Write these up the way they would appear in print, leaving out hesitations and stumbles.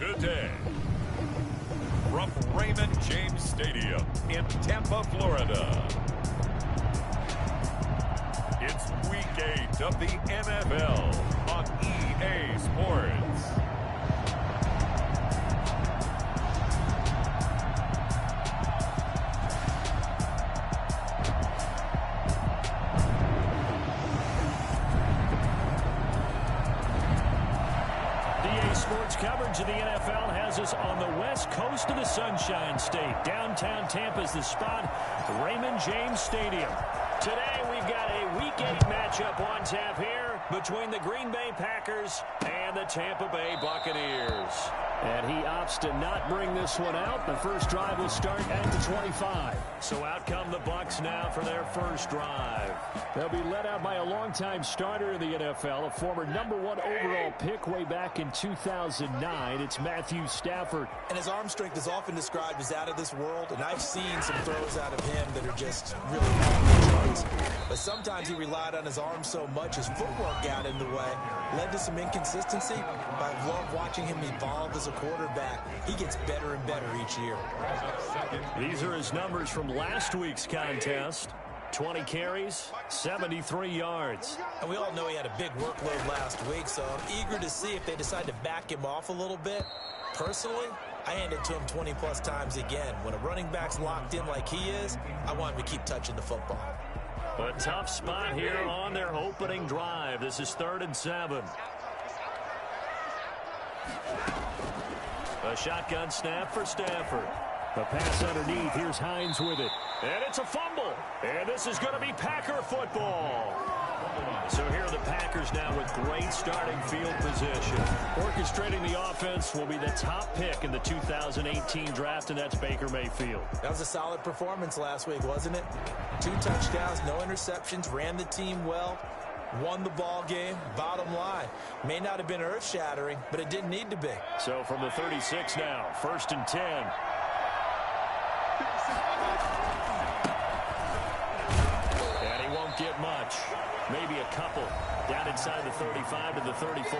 today. From Raymond James Stadium in Tampa, Florida. It's Week 8 of the NFL on EA Sports. Sports coverage of the NFL has us on the west coast of the Sunshine State. Downtown Tampa's the spot, Raymond James Stadium. Today we've got a Week 8 matchup on tap here between the Green Bay Packers and the Tampa Bay Buccaneers. And he opts to not bring this one out. The first drive will start at the 25. So out come the Bucs now for their first drive. They'll be led out by a longtime starter in the NFL, a former #1 overall pick way back in 2009. It's Matthew Stafford. And his arm strength is often described as out of this world, and I've seen some throws out of him that are just really off the charts. But sometimes he relied on his arm so much, his footwork got in the way, led to some inconsistency. But I love watching him evolve as a quarterback. He gets better and better each year. These are his numbers from last week's contest. 20 carries, 73 yards. And we all know he had a big workload last week, so I'm eager to see if they decide to back him off a little bit. Personally, I hand it to him 20-plus times again. When a running back's locked in like he is, I want him to keep touching the football. A tough spot here on their opening drive. This is 3rd and 7. A shotgun snap for Stafford. The pass underneath. Here's Hines with it. And it's a fumble. And this is going to be Packer football. So here are the Packers now with great starting field position. Orchestrating the offense will be the top pick in the 2018 draft, and that's Baker Mayfield. That was a solid performance last week, wasn't it? 2 touchdowns, no interceptions, ran the team well, won the ball game. Bottom line, may not have been earth-shattering, but it didn't need to be. So from the 36 now, 1st and 10. And he won't get much. Maybe a couple. Down inside the 35 to the 34.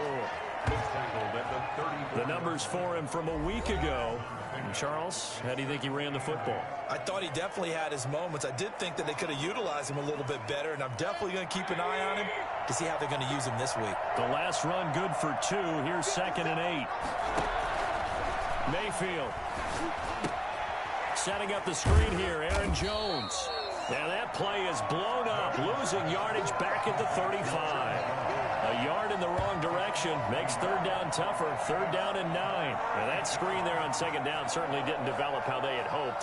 The numbers for him from a week ago. And Charles, how do you think he ran the football? I thought he definitely had his moments. I did think that they could have utilized him a little bit better, and I'm definitely going to keep an eye on him to see how they're going to use him this week. The last run good for 2. Here's 2nd and 8. Mayfield. Setting up the screen here, Aaron Jones. Now that play is blown up, losing yardage back at the 35. A yard in the wrong direction makes 3rd down tougher, 3rd down and 9. Now that screen there on 2nd down certainly didn't develop how they had hoped.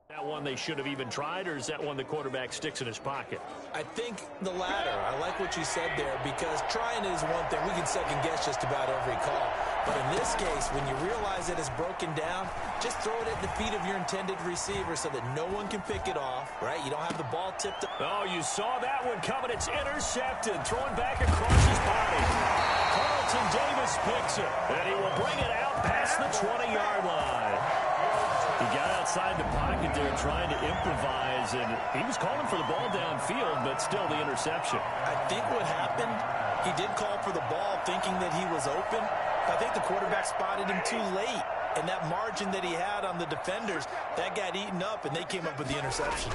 That one they should have even tried, or is that one the quarterback sticks in his pocket? I think the latter. I like what you said there, because trying is one thing. We can second guess just about every call. But in this case, when you realize it is broken down, just throw it at the feet of your intended receiver so that no one can pick it off, right? You don't have the ball tipped up. Oh, you saw that one coming. It's intercepted, thrown back across his body. Carlton Davis picks it, and he will bring it out past the 20-yard line. He got outside the pocket there trying to improvise, and he was calling for the ball downfield, but still the interception. I think what happened, he did call for the ball thinking that he was open. I think the quarterback spotted him too late, and that margin that he had on the defenders, that got eaten up, and they came up with the interception.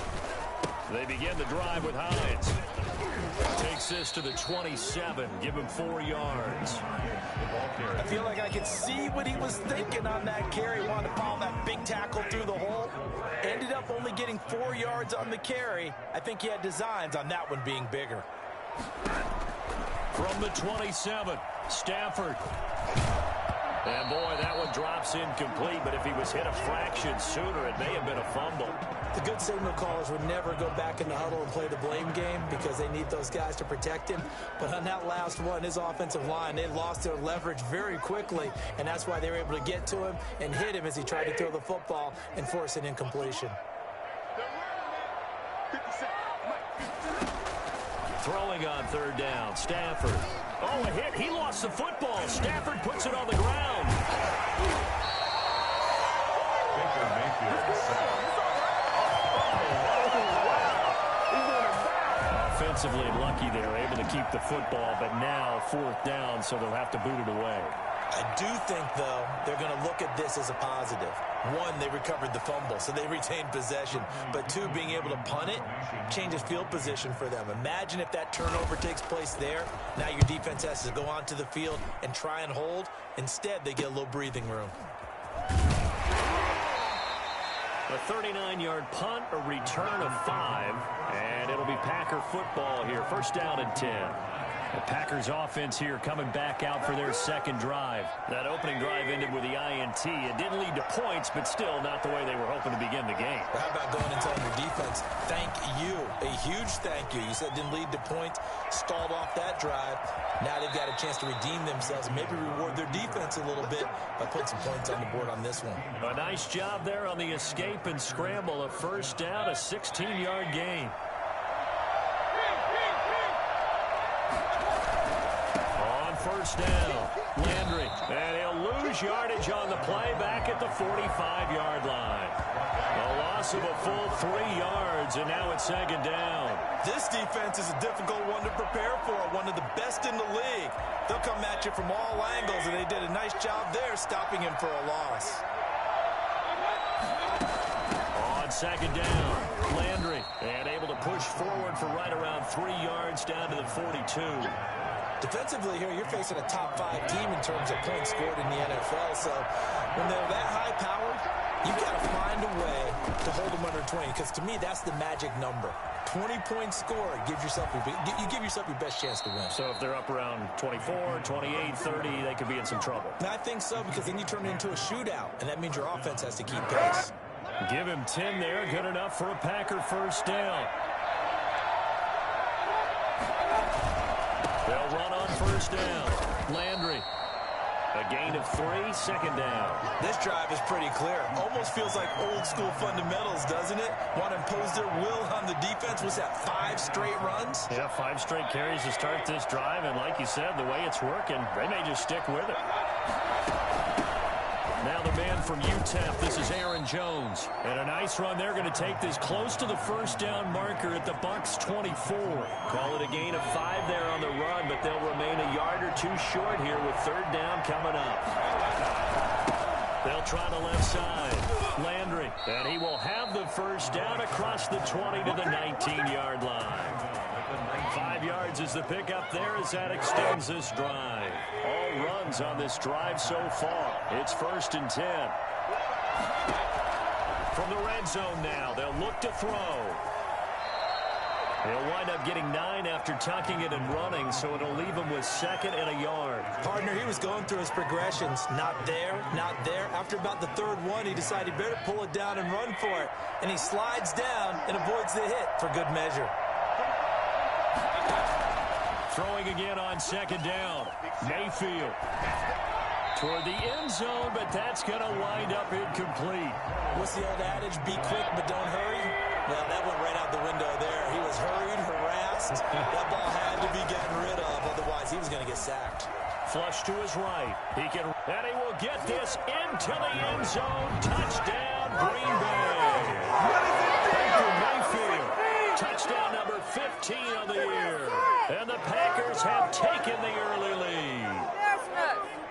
They begin the drive with Hines. Takes this to the 27. Give him 4 yards. I feel like I could see what he was thinking on that carry. Wanted to pile that big tackle through the hole. Ended up only getting 4 yards on the carry. I think he had designs on that one being bigger. From the 27, Stafford. And boy, that one drops incomplete, but if he was hit a fraction sooner, it may have been a fumble. The good signal callers would never go back in the huddle and play the blame game because they need those guys to protect him. But on that last one, his offensive line, they lost their leverage very quickly, and that's why they were able to get to him and hit him as he tried to throw the football and force an incompletion. Throwing on third down, Stafford. Oh, a hit. He lost the football. Stafford puts it on the ground. Offensively lucky they were able to keep the football, but now 4th down, so they'll have to boot it away. I do think, though, they're going to look at this as a positive. 1, they recovered the fumble, so they retained possession. But 2, being able to punt it changes field position for them. Imagine if that turnover takes place there. Now your defense has to go onto the field and try and hold. Instead, they get a little breathing room. A 39-yard punt, a return of 5, and it'll be Packer football here. 1st down and 10. The Packers offense here coming back out for their second drive. That opening drive ended with the INT. It didn't lead to points, but still not the way they were hoping to begin the game. Well, how about going and telling your defense, thank you, a huge thank you. You said it didn't lead to points, stalled off that drive. Now they've got a chance to redeem themselves and maybe reward their defense a little bit by putting some points on the board on this one. A nice job there on the escape and scramble. A 1st down, a 16-yard gain. On 1st down, Landry. And he'll lose yardage on the play back at the 45-yard line. A loss of a full 3 yards, and now it's 2nd down. This defense is a difficult one to prepare for, one of the best in the league. They'll come at you from all angles, and they did a nice job there stopping him for a loss. On 2nd down, Landry. And able to push forward for right around 3 yards down to the 42. Defensively here, you're facing a top 5 team in terms of points scored in the NFL. So when they're that high-powered, you've got to find a way to hold them under 20. Because to me, that's the magic number. 20 points scored gives yourself you give yourself your best chance to win. So if they're up around 24, 28, 30, they could be in some trouble. And I think so, because then you turn it into a shootout, and that means your offense has to keep pace. Give him 10 there. Good enough for a Packer 1st down. They'll run on 1st down. Landry. A gain of 3, 2nd down. This drive is pretty clear. Almost feels like old school fundamentals, doesn't it? Want to impose their will on the defense. Was that 5 straight runs? Yeah, 5 straight carries to start this drive. And like you said, the way it's working, they may just stick with it. Now the man from UTEP, this is Aaron Jones. And a nice run. They're going to take this close to the 1st down marker at the Bucs 24. Call it a gain of 5 there on the run, but they'll remain a yard or 2 short here with 3rd down coming up. They'll try the left side. Landry. And he will have the 1st down across the 20 to the 19-yard line. 5 yards is the pickup there as that extends this drive. All runs on this drive so far. It's 1st and 10. From the red zone now, they'll look to throw. They'll wind up getting 9 after tucking it and running, so it'll leave him with 2nd and a yard. Partner, he was going through his progressions. Not there, not there. After about the 3rd one, he decided he better pull it down and run for it. And he slides down and avoids the hit for good measure. Throwing again on 2nd down. Mayfield. Toward the end zone, but that's going to wind up incomplete. What's the old adage? Be quick, but don't hurry? Well, that went right out the window there. He was hurried, harassed. That ball had to be getting rid of, otherwise he was going to get sacked. flush to his right. And he will get this into the end zone. Touchdown, Green Bay. Baker Mayfield. Touchdown number 15 on the year. And the Packers have taken the early lead.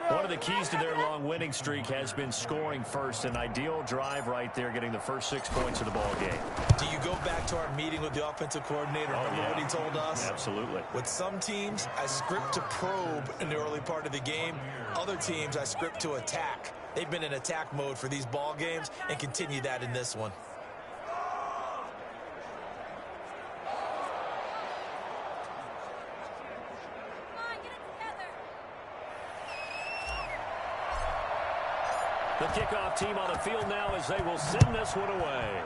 One of the keys to their long winning streak has been scoring first. An ideal drive right there, getting the first 6 points of the ball game. Do you go back to our meeting with the offensive coordinator? Remember what he told us? Absolutely. With some teams, I script to probe in the early part of the game. Other teams, I script to attack. They've been in attack mode for these ball games and continue that in this one. The kickoff team on the field now as they will send this one away.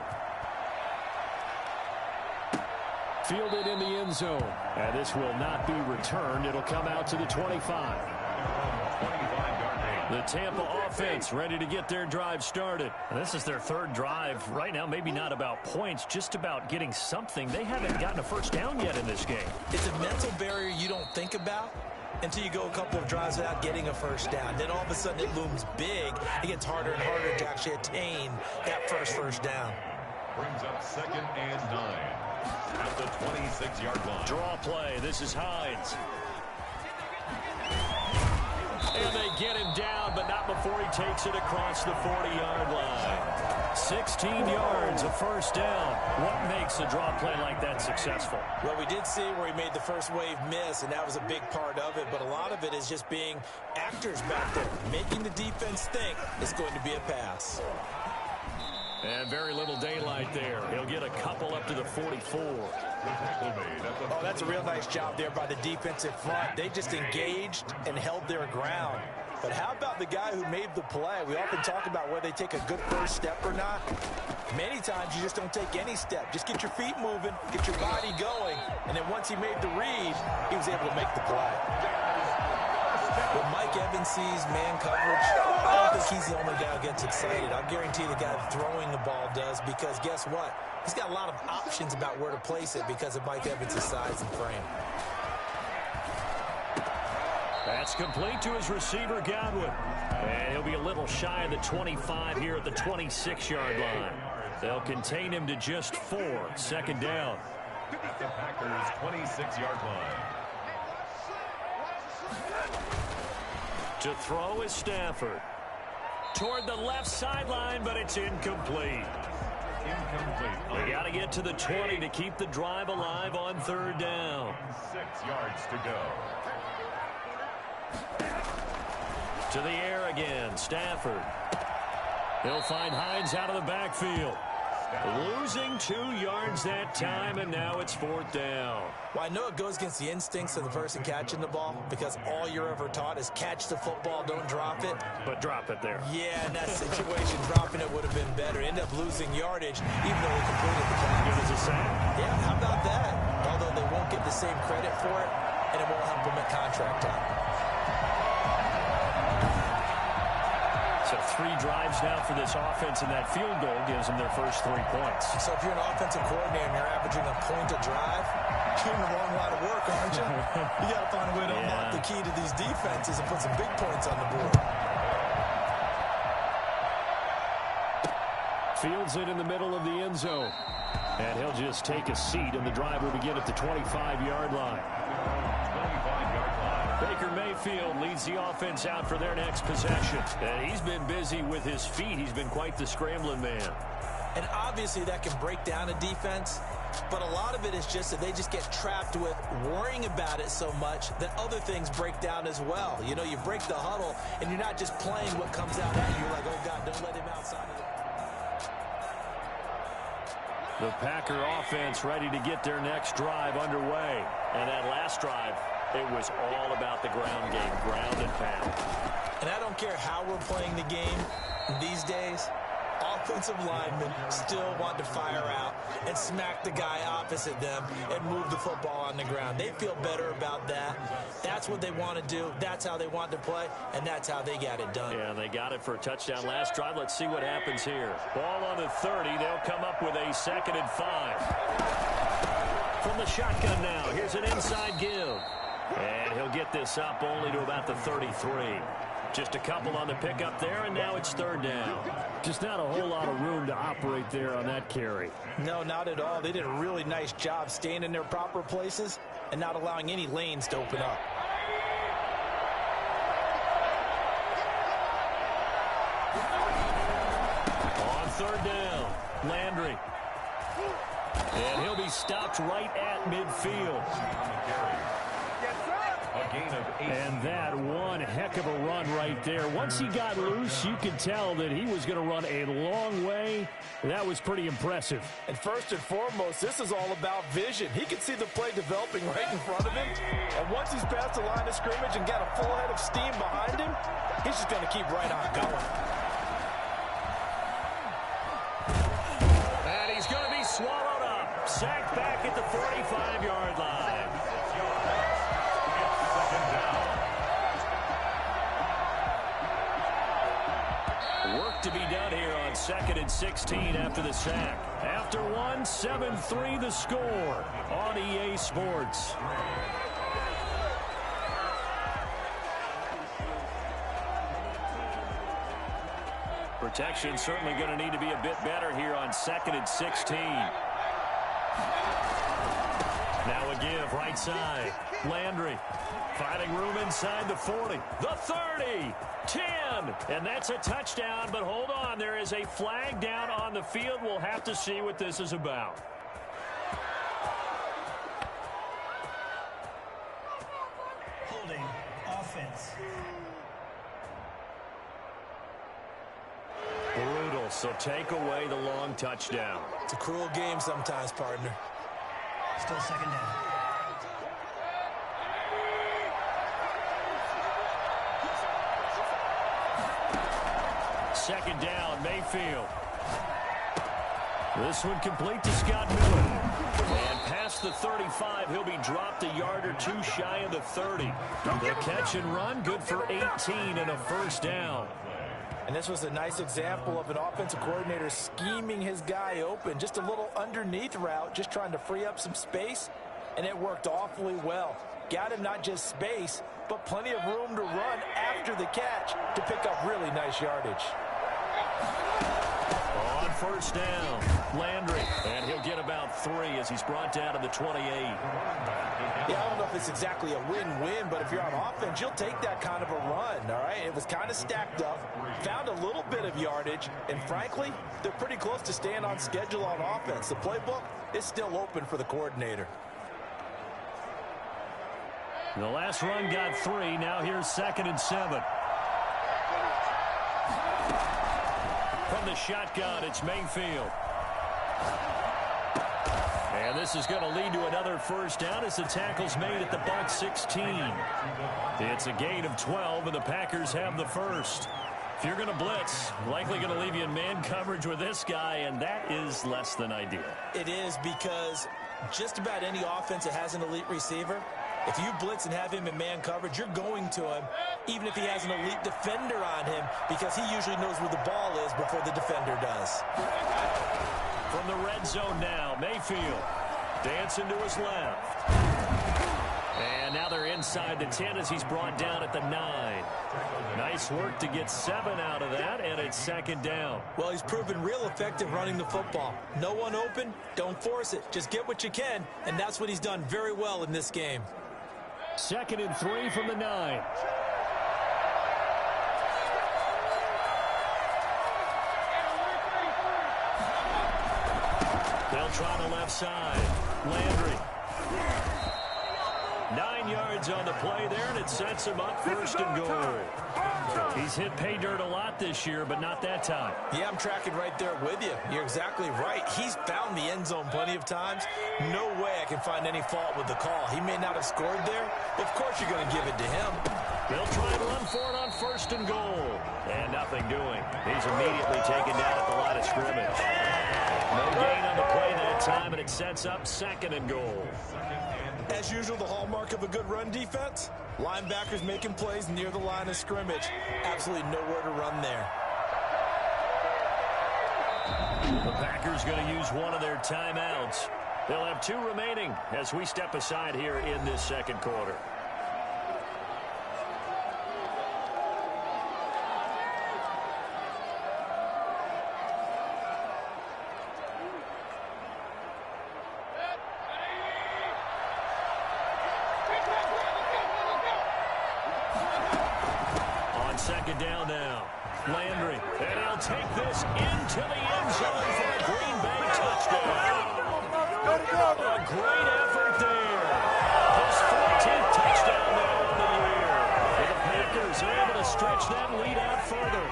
Fielded in the end zone. And this will not be returned. It'll come out to the 25. The Tampa offense ready to get their drive started. And this is their third drive. Right now, maybe not about points, just about getting something. They haven't gotten a first down yet in this game. It's a mental barrier you don't think about until you go a couple of drives without getting a first down. Then all of a sudden it looms big. It gets harder and harder to actually attain that first down. Brings up 2nd and 9 at the 26-yard line. Draw play. This is Hines. And they get him down, but not before he takes it across the 40-yard line. 16 yards, a first down. What makes a draw play like that successful? Well, we did see where he made the first wave miss, and that was a big part of it. But a lot of it is just being actors back there, making the defense think it's going to be a pass. And very little daylight there. He'll get a couple up to the 44. Oh, that's a real nice job there by the defensive front. They just engaged and held their ground. But how about the guy who made the play? We often talk about whether they take a good first step or not. Many times you just don't take any step. Just get your feet moving, get your body going, and then once he made the read, he was able to make the play. When Mike Evans sees man coverage, I don't think he's the only guy who gets excited. I'll guarantee the guy throwing the ball does, because guess what? He's got a lot of options about where to place it because of Mike Evans' size and frame. That's complete to his receiver, Godwin. And he'll be a little shy of the 25 here at the 26-yard line. They'll contain him to just 4. 2nd down. At the Packers' 26-yard line. To throw is Stafford. Toward the left sideline, but it's incomplete. They got to get to the 20 to keep the drive alive on 3rd down. 6 yards to go. To the air again, Stafford. He'll find Hines out of the backfield. Losing 2 yards that time, and now it's 4th down. Well, I know it goes against the instincts of the person catching the ball, because all you're ever taught is catch the football, don't drop it. But drop it there. Yeah, in that situation, dropping it would have been better. End up losing yardage, even though they completed the pass. Good as a sack. Yeah, how about that? Although they won't get the same credit for it, and it won't help them at contract time. So 3 drives now for this offense, and that field goal gives them their first 3 points. So if you're an offensive coordinator and you're averaging a point a drive, you're in the wrong line of work, aren't you? You got to find a way to unlock the key to these defenses and put some big points on the board. Fields it in the middle of the end zone. And he'll just take a seat, and the drive will begin at the 25-yard line. 25-yard line. Baker Mayfield leads the offense out for their next possession. And he's been busy with his feet. He's been quite the scrambling man. And obviously that can break down a defense, but a lot of it is just that they just get trapped with worrying about it so much that other things break down as well. You know, you break the huddle, and you're not just playing what comes out at you. You're like, oh, God, don't let him outside of it. The Packer offense ready to get their next drive underway. And that last drive, it was all about the ground game, ground and pound. And I don't care how we're playing the game these days, offensive linemen still want to fire out and smack the guy opposite them and move the football on the ground. They feel better about that. That's what they want to do. That's how they want to play, and that's how they got it done. Yeah, they got it for a touchdown last drive. Let's see what happens here. Ball on the 30. They'll come up with a 2nd and 5. From the shotgun now, here's an inside give. And he'll get this up only to about the 33. Just a couple on the pickup there, and now it's third down. Just not a whole lot of room to operate there on that carry. No, not at all. They did a really nice job staying in their proper places and not allowing any lanes to open up. On third down, Landry. And he'll be stopped right at midfield. And that one heck of a run right there. Once he got loose, you could tell that he was going to run a long way. That was pretty impressive. And first and foremost, this is all about vision. He can see the play developing right in front of him. And once he's past the line of scrimmage and got a full head of steam behind him, he's just going to keep right on going. And he's going to be swallowed up. Sacked back at the 45-yard line. Work to be done here on 2nd and 16 after the sack. After one, 7-3 the score on EA Sports. Protection certainly going to need to be a bit better here on 2nd and 16. Now a give right side. Landry finding room inside the 40. The 30. 10. And that's a touchdown, but hold on. There is a flag down on the field. We'll have to see what this is about. Holding offense. Brutal, so take away the long touchdown. It's a cruel game sometimes, partner. Still second down. Second down, Mayfield. This one complete to Scott Miller. And past the 35, he'll be dropped a yard or two shy of the 30. The catch and run, good for 18 and a first down. And this was a nice example of an offensive coordinator scheming his guy open. Just a little underneath route, just trying to free up some space, and it worked awfully well. Got him not just space, but plenty of room to run after the catch to pick up really nice yardage. On first down, Landry, and he'll get about 3 as he's brought down to the 28. Yeah, I don't know if it's exactly a win-win, but if you're on offense, you'll take that kind of a run, all right? It was kind of stacked up, found a little bit of yardage, and frankly, they're pretty close to staying on schedule on offense. The playbook is still open for the coordinator. The last run got 3. Now here's 2nd and 7. From the shotgun, it's Mayfield. And this is going to lead to another first down as the tackle's made at the Bucs 16. It's a gain of 12, and the Packers have the first. If you're going to blitz, likely going to leave you in man coverage with this guy, and that is less than ideal. It is, because just about any offense that has an elite receiver, if you blitz and have him in man coverage, you're going to him, even if he has an elite defender on him, because he usually knows where the ball is before the defender does. From the red zone now, Mayfield dancing to his left. And now they're inside the 10 as he's brought down at the 9. Nice work to get 7 out of that, and it's 2nd down. Well, he's proven real effective running the football. No one open, don't force it. Just get what you can, and that's what he's done very well in this game. 2nd and 3 from the 9. They'll try the left side. Landry. 9 yards on the play there, and it sets him up 1st and goal. He's hit pay dirt a lot this year, but not that time. Yeah, I'm tracking right there with you. You're exactly right. He's found the end zone plenty of times. No way I can find any fault with the call. He may not have scored there, but of course you're going to give it to him. They'll try and run for it on 1st and goal. And nothing doing. He's immediately taken down at the line of scrimmage. No gain on the play that time, and it sets up 2nd and goal. As usual, the hallmark of a good run defense, linebackers making plays near the line of scrimmage. Absolutely nowhere to run there. The Packers going to use one of their timeouts. They'll have 2 remaining as we step aside here in this 2nd quarter. second down now. Landry, and he'll take this into the end zone for a Green Bay touchdown. A great effort there. His 14th touchdown now of the year. And the Packers are able to stretch that lead out further.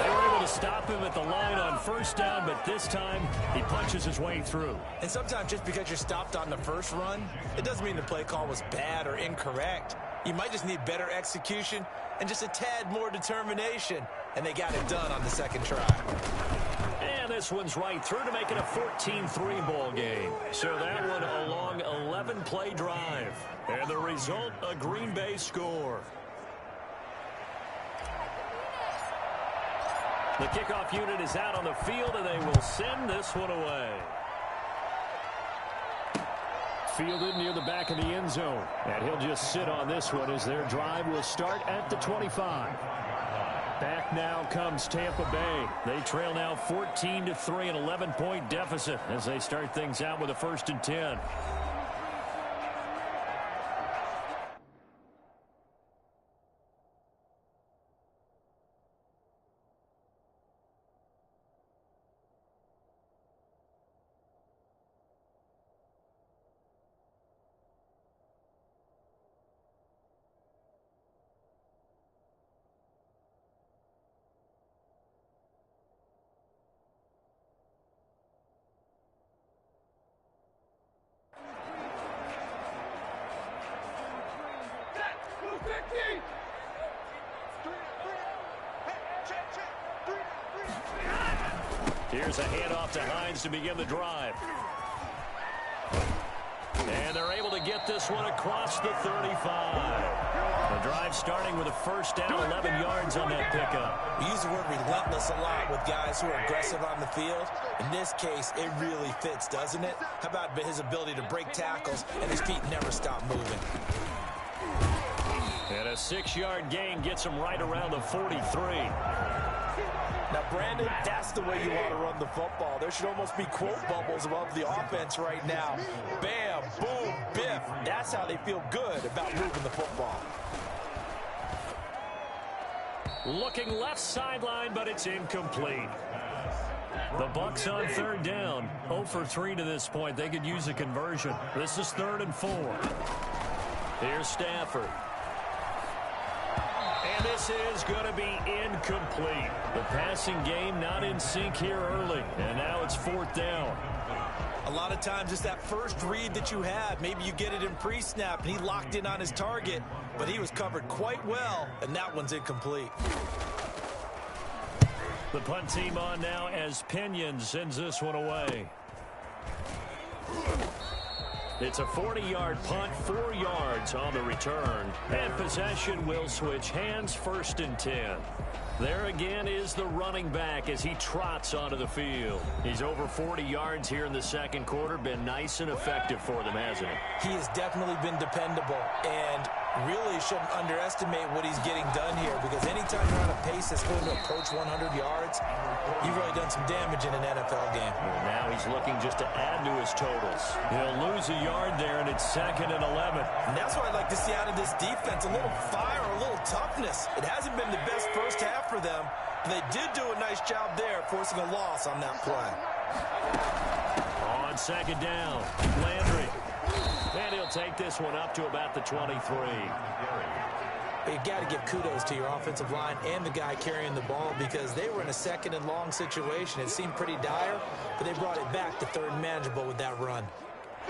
They were able to stop him at the line on first down, but this time he punches his way through. And sometimes just because you're stopped on the first run, it doesn't mean the play call was bad or incorrect. You might just need better execution and just a tad more determination. And they got it done on the second try. And this one's right through to make it a 14-3 ball game. So that one a long 11-play drive. And the result, a Green Bay score. The kickoff unit is out on the field, and they will send this one away. Fielded near the back of the end zone. And he'll just sit on this one as their drive will start at the 25. Back now comes Tampa Bay. They trail now 14-3, an 11-point deficit as they start things out with a 1st and 10. Here's a handoff to Hines to begin the drive. And they're able to get this one across the 35. The drive starting with a 1st down, 11 yards on that pickup. We use the word relentless a lot with guys who are aggressive on the field. In this case, it really fits, doesn't it? How about his ability to break tackles and his feet never stop moving? And a 6-yard gain gets him right around the 43. Now, Brandon, that's the way you want to run the football. There should almost be quote bubbles above the offense right now. Bam, boom, biff. That's how they feel good about moving the football. Looking left sideline, but it's incomplete. The Bucs on 3rd down. 0 for 3 to this point. They could use a conversion. This is 3rd and 4. Here's Stafford. And this is going to be incomplete. The passing game not in sync here early. And now it's 4th down. A lot of times it's that first read that you have. Maybe you get it in pre-snap and he locked in on his target, but he was covered quite well, and that one's incomplete. The punt team on now as Pinion sends this one away. It's a 40-yard punt, 4 yards on the return. And possession will switch hands, 1st and 10. There again is the running back as he trots onto the field. He's over 40 yards here in the second quarter. Been nice and effective for them, hasn't he? He has definitely been dependable and really shouldn't underestimate what he's getting done here, because anytime you're on a pace that's going to approach 100 yards, you've really done some damage in an NFL game. Well, now he's looking just to add to his totals. He'll lose a yard there, and it's 2nd and 11. And that's what I'd like to see out of this defense, a little fire, a little toughness. It hasn't been the best first half for them, but they did do a nice job there, forcing a loss on that play. On 2nd down, Landry. And he'll take this one up to about the 23. You've got to give kudos to your offensive line and the guy carrying the ball, because they were in a 2nd and long situation. It seemed pretty dire, but they brought it back to 3rd and manageable with that run.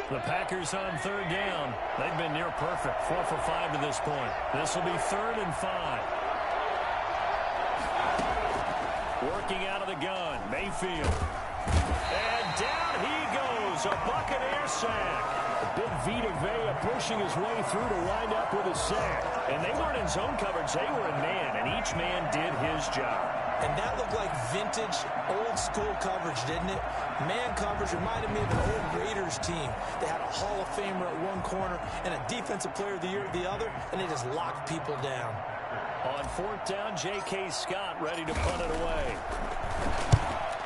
The Packers on 3rd down. They've been near perfect, 4 for 5 to this point. This will be 3rd and 5. Working out of the gun, Mayfield. And down he goes, a Buccaneer sack. Big Vita Vea pushing his way through to wind up with a sack. And they weren't in zone coverage, they were in man, and each man did his job. And that looked like vintage, old-school coverage, didn't it? Man coverage reminded me of an old Raiders team. They had a Hall of Famer at one corner and a Defensive Player of the Year at the other, and they just locked people down. On 4th down, J.K. Scott ready to punt it away.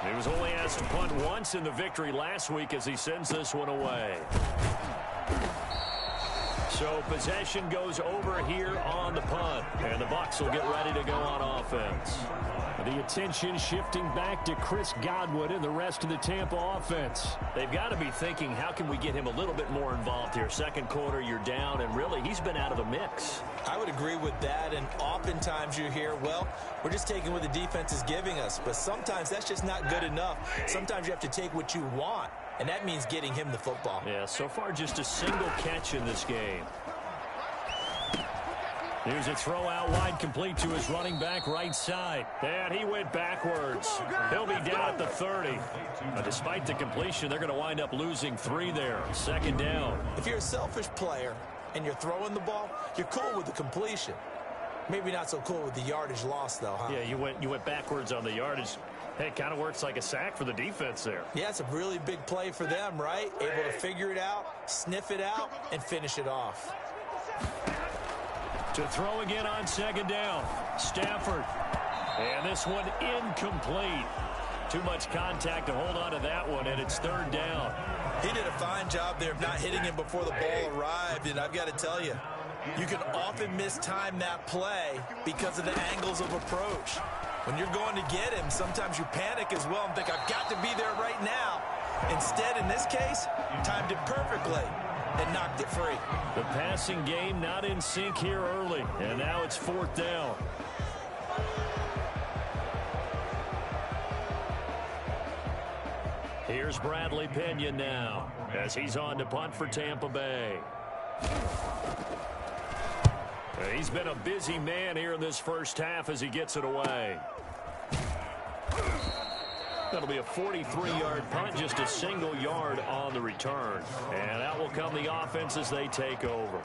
He was only asked to punt once in the victory last week as he sends this one away. So possession goes over here on the punt. And the Bucs will get ready to go on offense. The attention shifting back to Chris Godwin and the rest of the Tampa offense. They've got to be thinking, how can we get him a little bit more involved here? Second quarter, you're down, and really, he's been out of the mix. I would agree with that, and oftentimes you hear, well, we're just taking what the defense is giving us. But sometimes that's just not good enough. Sometimes you have to take what you want, and that means getting him the football. Yeah, so far just a single catch in this game. Here's a throw out wide, complete to his running back right side. And he went backwards. He'll be down at the 30. Despite the completion, they're going to wind up losing 3 there. Second down. If you're a selfish player and you're throwing the ball, you're cool with the completion. Maybe not so cool with the yardage loss, though, huh? Yeah, you went backwards on the yardage. Hey, it kind of works like a sack for the defense there. Yeah, it's a really big play for them, right? Able to figure it out, sniff it out, and finish it off. To throw again on second down. Stafford. And this one incomplete. Too much contact to hold on to that one, and it's third down. He did a fine job there of not hitting him before the ball arrived, and I've got to tell you, you can often mistime that play because of the angles of approach. When you're going to get him, sometimes you panic as well and think, I've got to be there right now. Instead, in this case, timed it perfectly and knocked it free. The passing game not in sync here early, and now it's fourth down. Here's Bradley Pinion now as he's on to punt for Tampa Bay. He's been a busy man here in this first half as he gets it away. That'll be a 43-yard punt, just a single yard on the return. And out will come the offense as they take over.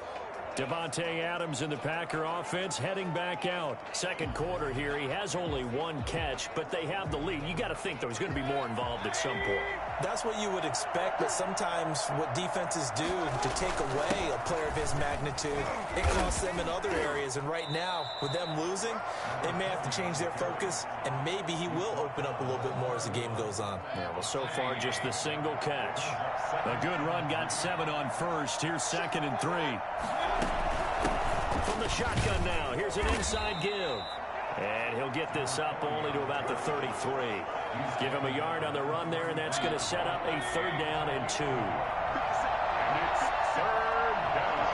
Davante Adams in the Packer offense heading back out. Second quarter here, he has only 1 catch, but they have the lead. You got to think there's going to be more involved at some point. That's what you would expect, but sometimes what defenses do to take away a player of his magnitude, it costs them in other areas. And right now, with them losing, they may have to change their focus, and maybe he will open up a little bit more as the game goes on. Yeah, well, so far, just the single catch. A good run, got 7 on first. Here's 2nd and 3. From the shotgun now, here's an inside give. And he'll get this up only to about the 33. Give him a yard on the run there, and that's going to set up a 3rd down and 2. It's 3rd down.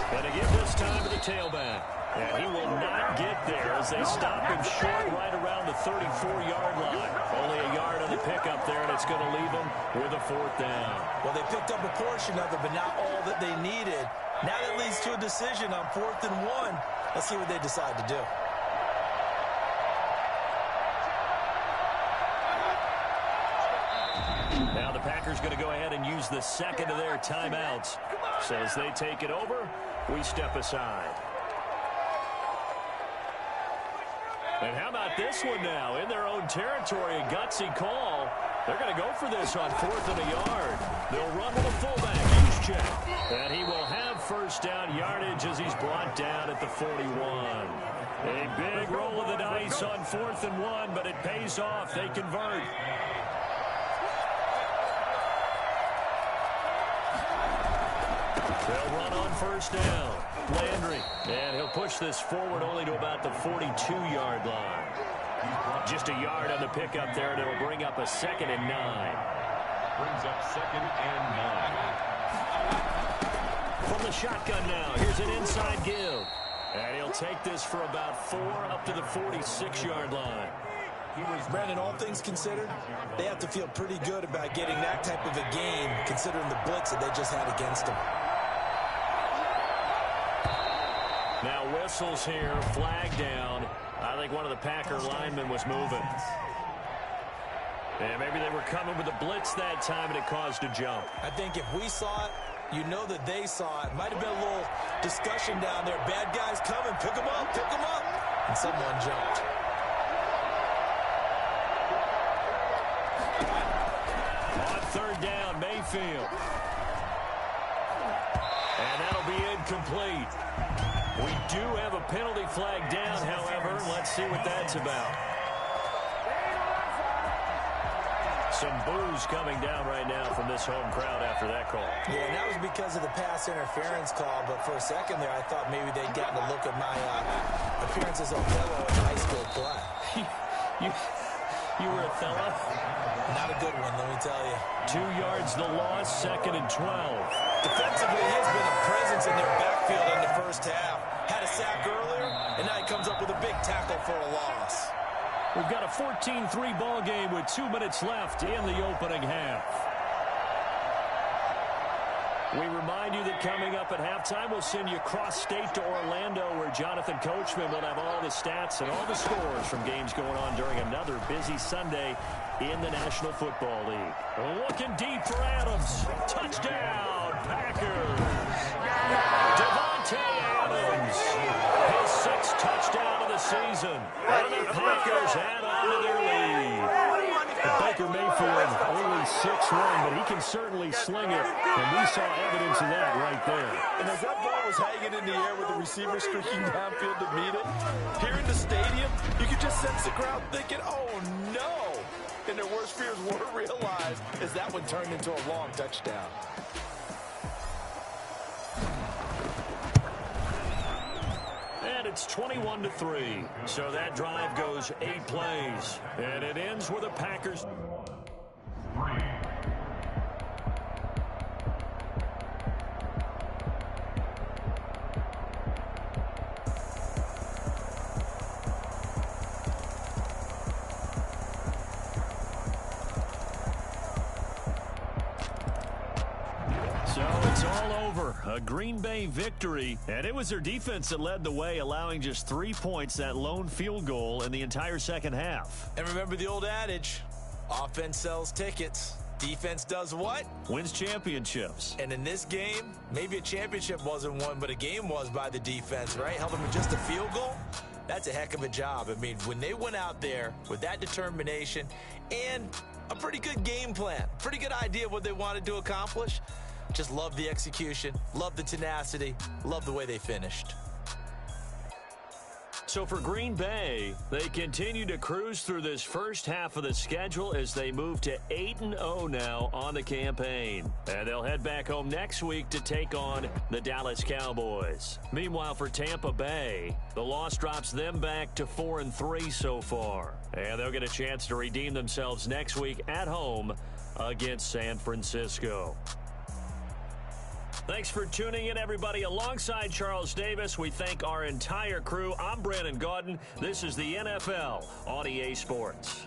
Going to give this time to the tailback. And he will not get there as they stop him short right around the 34-yard line. Only a yard on the pickup there, and it's going to leave him with a 4th down. Well, they picked up a portion of it, but not all that they needed. Now that leads to a decision on 4th and 1. Let's see what they decide to do. Now the Packers going to go ahead and use the second of their timeouts. So as they take it over, we step aside. And how about this one now? In their own territory, a gutsy call. They're going to go for this on 4th and a yard. They'll run with a fullback. Juszczyk. And he will have first down yardage as he's brought down at the 41. A big roll of the dice on 4th and 1, but it pays off. They convert. They'll run on first down. Landry. And he'll push this forward only to about the 42-yard line. Just a yard on the pickup there, and it'll bring up a 2nd and 9. Brings up 2nd and 9. From the shotgun now, here's an inside give. And he'll take this for about 4 up to the 46-yard line. Brandon, all things considered, they have to feel pretty good about getting that type of a game, considering the blitz that they just had against them. Now whistles here, flag down. I think one of the Packer linemen was moving. And maybe they were coming with a blitz that time, and it caused a jump. I think if we saw it, you know that they saw it. Might have been a little discussion down there. Bad guys coming, pick them up, pick them up. And someone jumped. On 3rd down, Mayfield. And that'll be incomplete. We do have a penalty flag down, however. Let's see what that's about. Some boos coming down right now from this home crowd after that call. Yeah, and that was because of the pass interference call, but for a second there I thought maybe they'd gotten a look at my appearance as Othello in high school play. You were Othello? Not a good one, let me tell you. 2 yards the loss, 2nd and 12. Defensively, he has been a presence in their backfield in the first half. Had a sack earlier, and now he comes up with a big tackle for a loss. We've got a 14-3 ball game with 2 minutes left in the opening half. We remind you that coming up at halftime, we'll send you cross-state to Orlando, where Jonathan Coachman will have all the stats and all the scores from games going on during another busy Sunday in the National Football League. Looking deep for Adams. Touchdown, Packers. Devontae Adams. His 6th touchdown of the season. And the Packers add on to their lead. Baker Mayfield only 6'1", but he can certainly sling it, and we saw evidence of that right there. And as that ball was hanging in the air with the receiver streaking downfield to meet it, here in the stadium, you could just sense the crowd thinking, oh no! And their worst fears were realized as that one turned into a long touchdown. And it's 21-3. So that drive goes 8 plays. And it ends with the Packers. So it's all over. A Green Bay victory. And it was their defense that led the way, allowing just 3 points, that lone field goal in the entire second half. And remember the old adage, offense sells tickets. Defense does what? Wins championships. And in this game, maybe a championship wasn't won, but a game was by the defense, right? Held them with just a field goal. That's a heck of a job. I mean, when they went out there with that determination and a pretty good game plan, pretty good idea of what they wanted to accomplish, just love the execution, love the tenacity, love the way they finished. So for Green Bay, they continue to cruise through this first half of the schedule as they move to 8-0 now on the campaign. And they'll head back home next week to take on the Dallas Cowboys. Meanwhile, for Tampa Bay, the loss drops them back to 4-3 so far. And they'll get a chance to redeem themselves next week at home against San Francisco. Thanks for tuning in, everybody. Alongside Charles Davis, we thank our entire crew. I'm Brandon Gaudin. This is the NFL on EA Sports.